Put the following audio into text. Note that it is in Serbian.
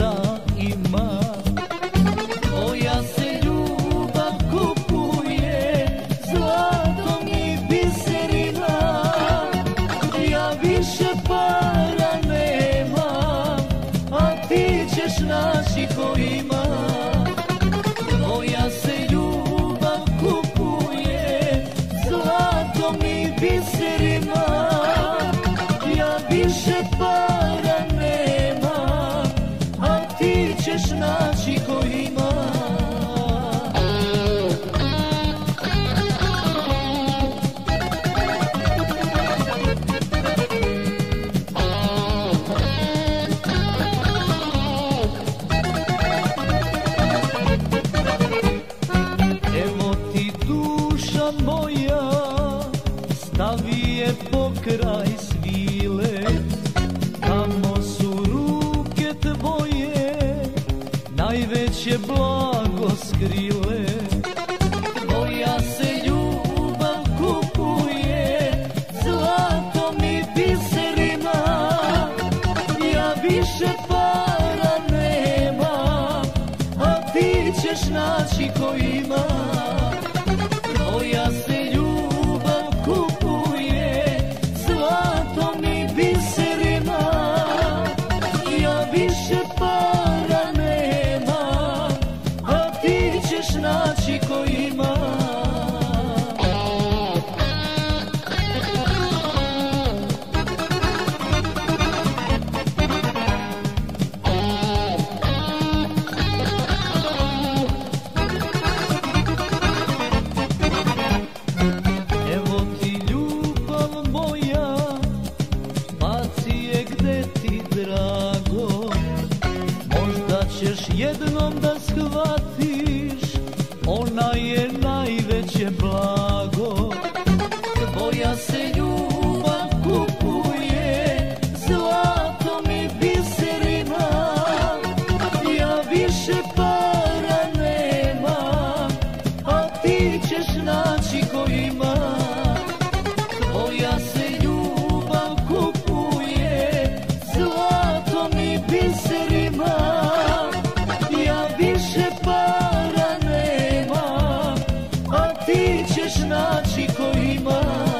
šta ima. Moja se ljubav kupuje zlatom i biserima. Ja više para nemam, a ti ćeš naći ko ima. Moja se ljubav kupuje zlatom i biserima. Ja više para nemam, a ti ćeš naći ko ima. Evo ti duša moja, stavi je pokraj svile. Tamo su ruke tvoje, najveće blago skrile. Moja se ljubav kupuje zlatom i biserima. Ja više para nemam, a ti ćeš naći ko ima. Moja se ljubav kupuje zlatom i biserima. Ja više para nemam, a ti ćeš naći ko ima. Evo ti ljubav moja, baci je gde ti drago. Možda ćeš jednom da shvatiš, ona je najveće blago. Tvoja se ljubav kupuje zlatom i biserima. Ja više para nemam, a ti ćeš naći ko ima. Tvoja se ljubav kupuje zlatom i biserima. Ja više para nemam, a ti ćeš naći ko ima.